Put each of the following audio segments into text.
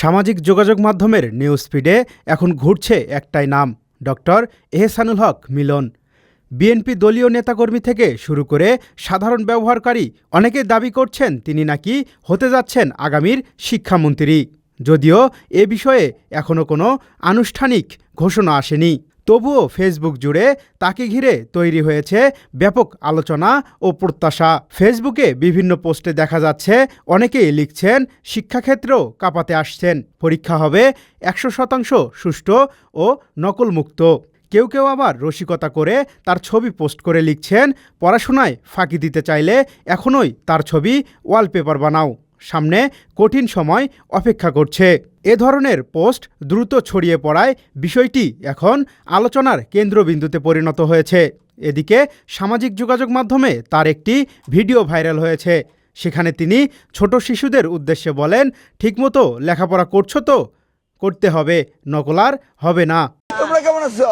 সামাজিক যোগাযোগ মাধ্যমের নিউজ ফিডে এখন ঘুরছে একটাই নাম, ডক্টর এহসানুল হক মিলন। বিএনপি দলীয় নেতাকর্মী থেকে শুরু করে সাধারণ ব্যবহারকারী অনেকে দাবি করছেন তিনি নাকি হতে যাচ্ছেন আগামীর শিক্ষামন্ত্রী। যদিও এ বিষয়ে এখনও কোনো আনুষ্ঠানিক ঘোষণা আসেনি, তবুও ফেসবুক জুড়ে তাকে ঘিরে তৈরি হয়েছে ব্যাপক আলোচনা ও প্রত্যাশা। ফেসবুকে বিভিন্ন পোস্টে দেখা যাচ্ছে অনেকেই লিখছেন শিক্ষাক্ষেত্রেও কাঁপাতে আসছেন, পরীক্ষা হবে 100% সুষ্ঠু ও নকলমুক্ত। কেউ কেউ আবার রসিকতা করে তার ছবি পোস্ট করে লিখছেন পড়াশোনায় ফাঁকি দিতে চাইলে এখনই তার ছবি ওয়ালপেপার বানাও, সামনে কঠিন সময় অপেক্ষা করছে। এ ধরনের পোস্ট দ্রুত ছড়িয়ে পড়ায় বিষয়টি এখন আলোচনার কেন্দ্রবিন্দুতে পরিণত হয়েছে। এদিকে সামাজিক যোগাযোগ মাধ্যমে তার একটি ভিডিও ভাইরাল হয়েছে। সেখানে তিনি ছোট শিশুদের উদ্দেশ্যে বলেন, ঠিকমতো লেখাপড়া করছো তো? করতে হবে, নকল আর হবে না। তোমরা কেমন আছো?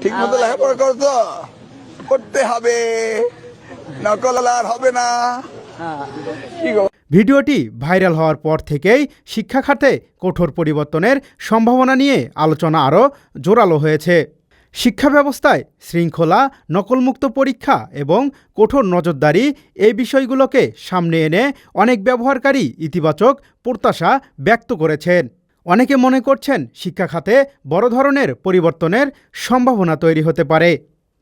ঠিকমতো লেখাপড়া করছো? করতে হবে, নকল আর হবে না। ভিডিওটি ভাইরাল হওয়ার পর থেকেই শিক্ষা খাতে কঠোর পরিবর্তনের সম্ভাবনা নিয়ে আলোচনা আরও জোরালো হয়েছে। শিক্ষা ব্যবস্থায় শৃঙ্খলা, নকলমুক্ত পরীক্ষা এবং কঠোর নজরদারি এই বিষয়গুলোকে সামনে এনে অনেক ব্যবহারকারী ইতিবাচক প্রত্যাশা ব্যক্ত করেছেন। অনেকে মনে করছেন শিক্ষা খাতে বড় ধরনের পরিবর্তনের সম্ভাবনা তৈরি হতে পারে।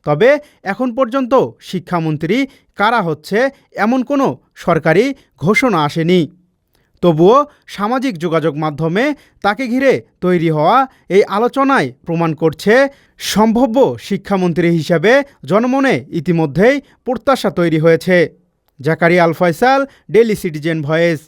তবে এখন পর্যন্ত শিক্ষামন্ত্রী কারা হচ্ছে এমন কোনো সরকারি ঘোষণা আসেনি। তবুও সামাজিক যোগাযোগ মাধ্যমে তাকে ঘিরে তৈরি হওয়া এই আলোচনায় প্রমাণ করছে সম্ভাব্য শিক্ষামন্ত্রী হিসেবে জনমনে ইতিমধ্যেই প্রত্যাশা তৈরি হয়েছে। জাকারিয়া আল ফয়সাল, ডেইলি সিটিজেন ভয়েস।